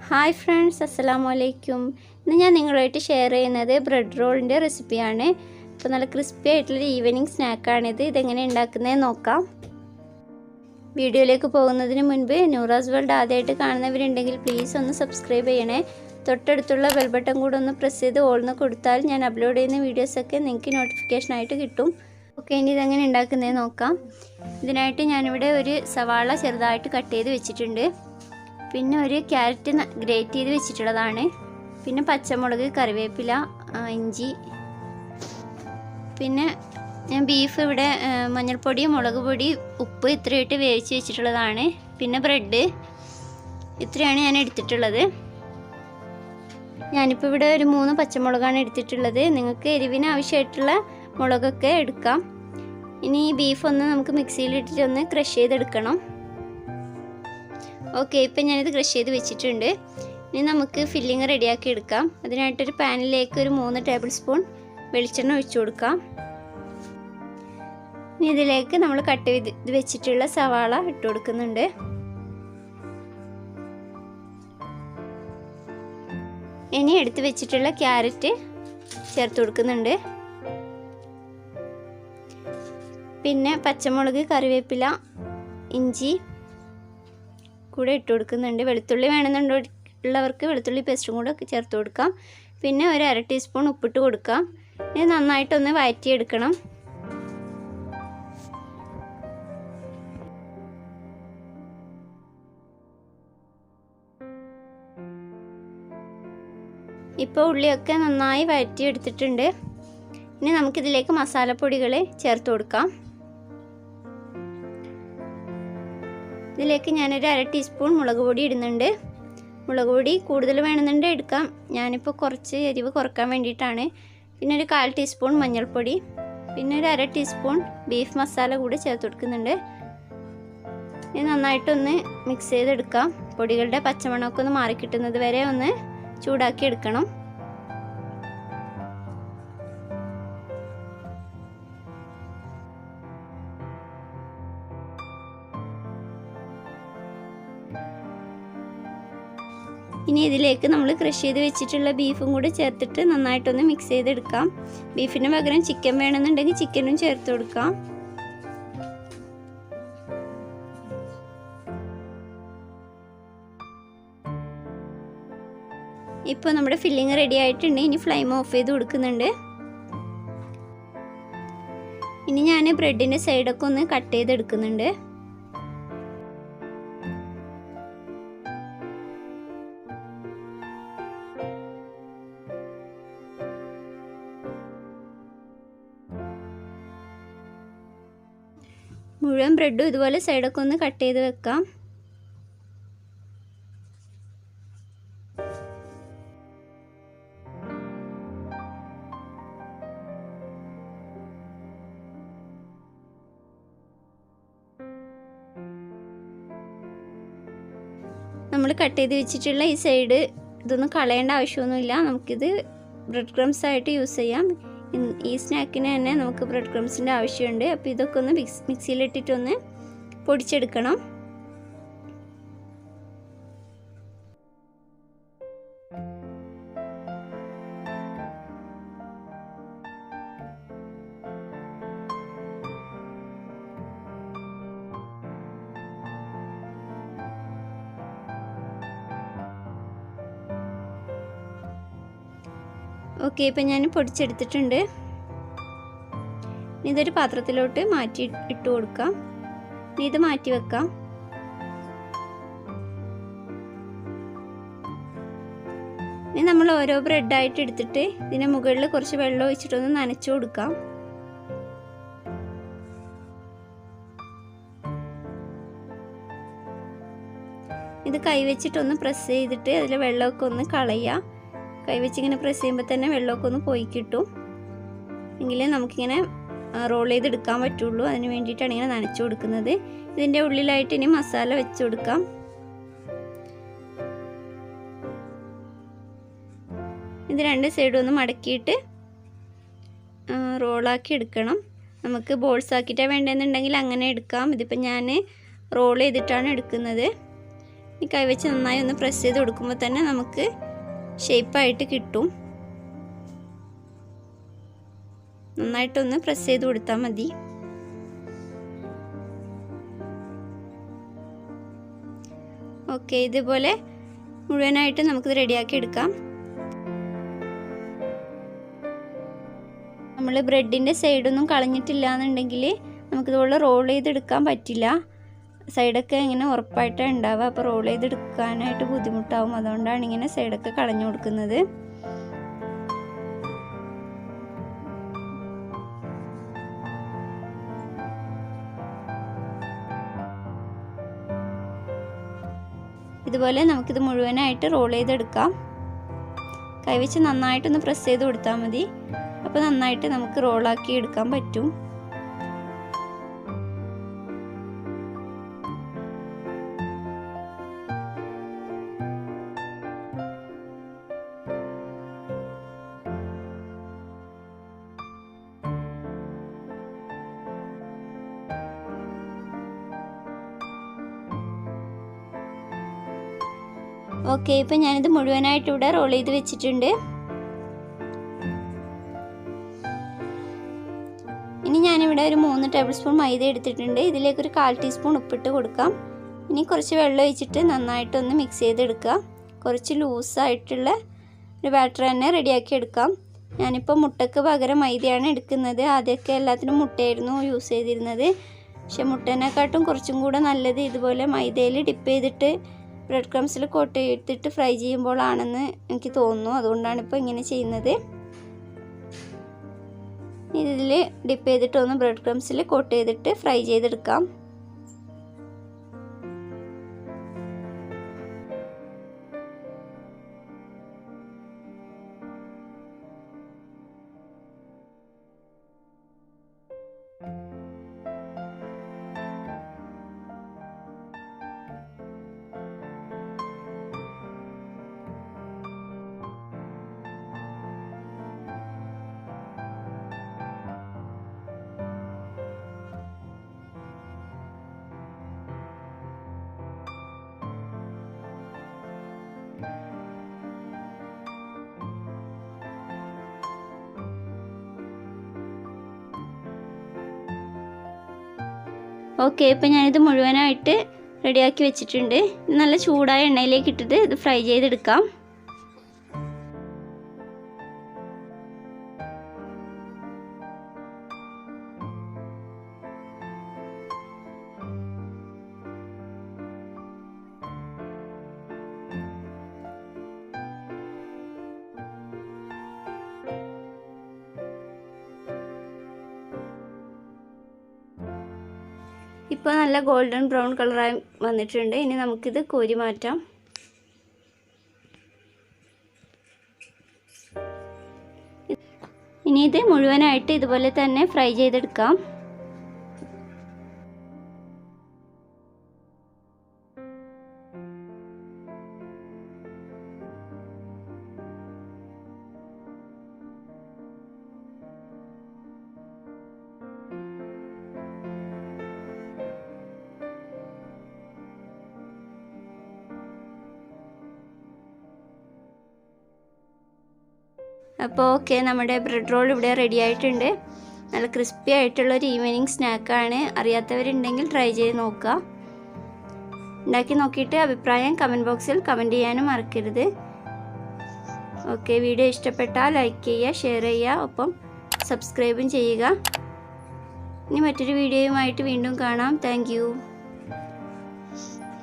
Hi friends, അസ്സലാമു അലൈക്കും. ഇന്ന് ഞാൻ നിങ്ങളുമായിട്ട് ഷെയർ ചെയ്യുന്നത് ബ്രെഡ് റോളിൻ്റെ റെസിപ്പിയാണ്. അപ്പോൾ നല്ല ക്രിസ്പി ആയിട്ടുള്ളൊരു ഈവനിങ് സ്നാക്കാണിത്. ഇതെങ്ങനെ ഉണ്ടാക്കുന്നതെന്ന് നോക്കാം. വീഡിയോയിലേക്ക് പോകുന്നതിന് മുൻപ് നൂറാസ് വേൾഡ് ആദ്യമായിട്ട് കാണുന്നവരുണ്ടെങ്കിൽ പ്ലീസ് ഒന്ന് സബ്സ്ക്രൈബ് ചെയ്യണേ. തൊട്ടടുത്തുള്ള ബെൽ ബട്ടൺ കൂടെ ഒന്ന് പ്രസ് ചെയ്ത് ഓൾന്ന് കൊടുത്താൽ ഞാൻ അപ്ലോഡ് ചെയ്യുന്ന വീഡിയോസൊക്കെ നിങ്ങൾക്ക് നോട്ടിഫിക്കേഷനായിട്ട് കിട്ടും. ഓക്കെ, ഇനി ഇതെങ്ങനെ ഉണ്ടാക്കുന്നതെന്ന് നോക്കാം. ഇതിനായിട്ട് ഞാനിവിടെ ഒരു സവാള ചെറുതായിട്ട് കട്ട് ചെയ്ത് വെച്ചിട്ടുണ്ട്. പിന്നെ ഒരു ക്യാരറ്റ് ഗ്രേറ്റ് ചെയ്ത് വെച്ചിട്ടുള്ളതാണ്. പിന്നെ പച്ചമുളക്, കറിവേപ്പില, ഇഞ്ചി. പിന്നെ ഞാൻ ബീഫ് ഇവിടെ മഞ്ഞൾപ്പൊടി, മുളക് പൊടി, ഉപ്പ് ഇത്രയായിട്ട് വേവിച്ച് വെച്ചിട്ടുള്ളതാണ്. പിന്നെ ബ്രെഡ്, ഇത്രയാണ് ഞാൻ എടുത്തിട്ടുള്ളത്. ഞാനിപ്പോൾ ഇവിടെ ഒരു 3 പച്ചമുളകാണ് എടുത്തിട്ടുള്ളത്. നിങ്ങൾക്ക് എരിവിന് ആവശ്യമായിട്ടുള്ള മുളകൊക്കെ എടുക്കാം. ഇനി ഈ ബീഫ് ഒന്ന് നമുക്ക് മിക്സിയിലിട്ടിട്ട് ഒന്ന് ക്രഷ് ചെയ്തെടുക്കണം. ഓക്കെ, ഇപ്പം ഞാനിത് ക്രഷ് ചെയ്ത് വെച്ചിട്ടുണ്ട്. ഇനി നമുക്ക് ഫില്ലിങ് റെഡിയാക്കി എടുക്കാം. അതിനായിട്ടൊരു പാനിലേക്ക് ഒരു 3 ടേബിൾ സ്പൂൺ വെളിച്ചെണ്ണ ഒഴിച്ചു കൊടുക്കാം. ഇനി ഇതിലേക്ക് നമ്മൾ കട്ട് ചെയ്ത് വെച്ചിട്ടുള്ള സവാള ഇട്ട് കൊടുക്കുന്നുണ്ട്. ഇനി എടുത്ത് വെച്ചിട്ടുള്ള ക്യാരറ്റ് ചേർത്ത് കൊടുക്കുന്നുണ്ട്. പിന്നെ പച്ചമുളക്, കറിവേപ്പില, ഇഞ്ചി കൂടെ ഇട്ട് കൊടുക്കുന്നുണ്ട്. വെളുത്തുള്ളി വേണമെന്നുള്ളവർക്ക് വെളുത്തുള്ളി പേസ്റ്റും കൂടെ ചേർത്ത് കൊടുക്കാം. പിന്നെ ഒരു 1/2 ടീസ്പൂൺ ഉപ്പിട്ട് കൊടുക്കാം. ഇത് നന്നായിട്ടൊന്ന് വഴറ്റിയെടുക്കണം. ഇപ്പോൾ ഉള്ളിയൊക്കെ നന്നായി വഴറ്റിയെടുത്തിട്ടുണ്ട്. ഇനി നമുക്കിതിലേക്ക് മസാലപ്പൊടികൾ ചേർത്ത് കൊടുക്കാം. ഇതിലേക്ക് ഞാനൊരു 1/2 ടീസ്പൂൺ മുളക് പൊടി ഇടുന്നുണ്ട്. മുളക് പൊടി കൂടുതൽ വേണമെന്നുണ്ടെങ്കിൽ എടുക്കാം. ഞാനിപ്പോൾ കുറച്ച് എരിവ് കുറക്കാൻ വേണ്ടിയിട്ടാണ്. പിന്നെ ഒരു 1/4 ടീസ്പൂൺ മഞ്ഞൾപ്പൊടി, പിന്നെ ഒരു 1/2 ടീസ്പൂൺ ബീഫ് മസാല കൂടി ചേർത്ത് കൊടുക്കുന്നുണ്ട്. ഇത് നന്നായിട്ടൊന്ന് മിക്സ് ചെയ്തെടുക്കാം. പൊടികളുടെ പച്ചമണമൊക്കെ ഒന്ന് മാറിക്കിട്ടുന്നത് വരെ ഒന്ന് ചൂടാക്കി എടുക്കണം. ഇനി ഇതിലേക്ക് നമ്മൾ ക്രഷ് ചെയ്ത് വെച്ചിട്ടുള്ള ബീഫും കൂടി ചേർത്തിട്ട് നന്നായിട്ടൊന്ന് മിക്സ് ചെയ്തെടുക്കാം. ബീഫിന് പകരം ചിക്കൻ വേണമെന്നുണ്ടെങ്കിൽ ചിക്കനും ചേർത്ത് കൊടുക്കാം. ഇപ്പോൾ നമ്മുടെ ഫില്ലിങ് റെഡി ആയിട്ടുണ്ട്. ഇനി ഫ്ലെയിം ഓഫ് ചെയ്ത് കൊടുക്കുന്നുണ്ട്. ഇനി ഞാൻ ബ്രെഡിൻ്റെ സൈഡൊക്കെ ഒന്ന് കട്ട് ചെയ്തെടുക്കുന്നുണ്ട്. മുഴുവൻ ബ്രെഡും ഇതുപോലെ സൈഡൊക്കെ ഒന്ന് കട്ട് ചെയ്ത് വെക്കാം. നമ്മൾ കട്ട് ചെയ്ത് വെച്ചിട്ടുള്ള ഈ സൈഡ് ഇതൊന്നും കളയേണ്ട ആവശ്യമൊന്നുമില്ല. നമുക്കിത് ബ്രെഡ് ക്രംസ് ആയിട്ട് യൂസ് ചെയ്യാം. ഈ സ്നാക്കിന് തന്നെ നമുക്ക് ബ്രെഡ് ക്രംസിൻ്റെ ആവശ്യമുണ്ട്. അപ്പോൾ ഇതൊക്കെ ഒന്ന് മിക്സിയിലിട്ടിട്ടൊന്ന് പൊടിച്ചെടുക്കണം. ഓക്കെ, ഇപ്പം ഞാൻ പൊടിച്ചെടുത്തിട്ടുണ്ട്. ഇതൊരു പാത്രത്തിലോട്ട് മാറ്റി ഇട്ട് കൊടുക്കാം. ഇത് മാറ്റി വെക്കാം. ഇനി നമ്മൾ ഓരോ ബ്രെഡായിട്ട് എടുത്തിട്ട് ഇതിന് മുകളിൽ കുറച്ച് വെള്ളം ഒഴിച്ചിട്ടൊന്ന് നനച്ചു കൊടുക്കാം. ഇത് കൈവച്ചിട്ടൊന്ന് പ്രസ് ചെയ്തിട്ട് അതിൽ വെള്ളമൊക്കെ ഒന്ന് കളയുക. കൈവച്ചിങ്ങനെ പ്രസ് ചെയ്യുമ്പോൾ തന്നെ വെള്ളമൊക്കെ ഒന്ന് പോയി കിട്ടും. എങ്കിലേ നമുക്കിങ്ങനെ റോൾ ചെയ്തെടുക്കാൻ പറ്റുള്ളൂ. അതിന് വേണ്ടിയിട്ടാണ് ഇങ്ങനെ നനച്ചു കൊടുക്കുന്നത്. ഇതിൻ്റെ ഉള്ളിലായിട്ട് ഇനി മസാല വെച്ച് കൊടുക്കാം. ഇത് 2 സൈഡും ഒന്ന് മടക്കിയിട്ട് റോളാക്കി എടുക്കണം. നമുക്ക് ബോൾസ് ആക്കിയിട്ടാണ് വേണ്ടതെന്നുണ്ടെങ്കിൽ അങ്ങനെ എടുക്കാം. ഇതിപ്പോൾ ഞാൻ റോൾ ചെയ്തിട്ടാണ് എടുക്കുന്നത്. ഈ കൈവച്ച് നന്നായി ഒന്ന് പ്രസ് ചെയ്ത് കൊടുക്കുമ്പോൾ തന്നെ നമുക്ക് ഷേപ്പായിട്ട് കിട്ടും. നന്നായിട്ടൊന്ന് പ്രസ് ചെയ്ത് കൊടുത്താൽ മതി. ഓക്കെ, ഇതുപോലെ മുഴുവനായിട്ട് നമുക്കിത് റെഡിയാക്കി എടുക്കാം. നമ്മൾ ബ്രെഡിൻ്റെ സൈഡൊന്നും കളഞ്ഞിട്ടില്ല എന്നുണ്ടെങ്കിൽ നമുക്കിതുപോലെ റോൾ ചെയ്തെടുക്കാൻ പറ്റില്ല. സൈഡൊക്കെ ഇങ്ങനെ ഉറപ്പായിട്ടാണ് ഉണ്ടാവുക. അപ്പോൾ റോൾ ചെയ്തെടുക്കാനായിട്ട് ബുദ്ധിമുട്ടാവും. അതുകൊണ്ടാണ് ഇങ്ങനെ സൈഡൊക്കെ കളഞ്ഞു കൊടുക്കുന്നത്. ഇതുപോലെ നമുക്കിത് മുഴുവനായിട്ട് റോൾ ചെയ്തെടുക്കാം. കൈവച്ച് നന്നായിട്ടൊന്ന് പ്രസ് ചെയ്ത് കൊടുത്താൽ മതി. അപ്പോൾ നന്നായിട്ട് നമുക്ക് റോളാക്കി എടുക്കാൻ പറ്റും. ഓക്കെ, ഇപ്പം ഞാനിത് മുഴുവനായിട്ട് ഇവിടെ റോൾ ചെയ്ത് വെച്ചിട്ടുണ്ട്. ഇനി ഞാനിവിടെ ഒരു 3 ടേബിൾ സ്പൂൺ മൈദ എടുത്തിട്ടുണ്ട്. ഇതിലേക്ക് ഒരു 1/4 ടീസ്പൂൺ ഉപ്പിട്ട് കൊടുക്കാം. ഇനി കുറച്ച് വെള്ളം ഒഴിച്ചിട്ട് നന്നായിട്ടൊന്ന് മിക്സ് ചെയ്തെടുക്കുക. കുറച്ച് ലൂസായിട്ടുള്ള ഒരു ബാറ്റർ തന്നെ റെഡിയാക്കി എടുക്കാം. ഞാനിപ്പോൾ മുട്ടയ്ക്ക് പകരം മൈദയാണ് എടുക്കുന്നത്. ആദ്യമൊക്കെ എല്ലാത്തിനും മുട്ടയായിരുന്നു യൂസ് ചെയ്തിരുന്നത്. പക്ഷെ മുട്ടേനെക്കാട്ടും കുറച്ചും കൂടെ നല്ലത് ഇതുപോലെ മൈദയിൽ ഡിപ്പ് ചെയ്തിട്ട് ബ്രെഡ് ക്രംസിൽ കോട്ട് ചെയ്തിട്ട് ഫ്രൈ ചെയ്യുമ്പോഴാണെന്ന് എനിക്ക് തോന്നുന്നു. അതുകൊണ്ടാണ് ഇപ്പോൾ ഇങ്ങനെ ചെയ്യുന്നത്. ഇതിൽ ഡിപ്പ് ചെയ്തിട്ട് ഒന്ന് ബ്രെഡ് ക്രംസിൽ കോട്ട് ചെയ്തിട്ട് ഫ്രൈ ചെയ്തെടുക്കാം. ഓക്കെ, ഇപ്പം ഞാനിത് മുഴുവനായിട്ട് റെഡിയാക്കി വെച്ചിട്ടുണ്ട്. നല്ല ചൂടായ എണ്ണയിലേക്ക് ഇട്ടിട്ട് ഇത് ഫ്രൈ ചെയ്തെടുക്കാം. ഇപ്പോൾ നല്ല ഗോൾഡൻ ബ്രൗൺ കളറായി വന്നിട്ടുണ്ട്. ഇനി നമുക്കിത് കോരി മാറ്റാം. ഇനി ഇത് മുഴുവനായിട്ട് ഇതുപോലെ തന്നെ ഫ്രൈ ചെയ്തെടുക്കാം. അപ്പോൾ ഓക്കെ, നമ്മുടെ ബ്രെഡ് റോൾ ഇവിടെ റെഡി ആയിട്ടുണ്ട്. നല്ല ക്രിസ്പി ആയിട്ടുള്ളൊരു ഈവനിങ് സ്നാക്കാണ്. അറിയാത്തവരുണ്ടെങ്കിൽ ട്രൈ ചെയ്ത് നോക്കുക. ഉണ്ടാക്കി നോക്കിയിട്ട് അഭിപ്രായം കമൻറ്റ് ബോക്സിൽ കമൻറ്റ് ചെയ്യാനും മറക്കരുത്. ഓക്കെ, വീഡിയോ ഇഷ്ടപ്പെട്ടാൽ ലൈക്ക് ചെയ്യുക, ഷെയർ ചെയ്യുക, ഒപ്പം സബ്സ്ക്രൈബും ചെയ്യുക. ഇനി മറ്റൊരു വീഡിയോയുമായിട്ട് വീണ്ടും കാണാം. താങ്ക്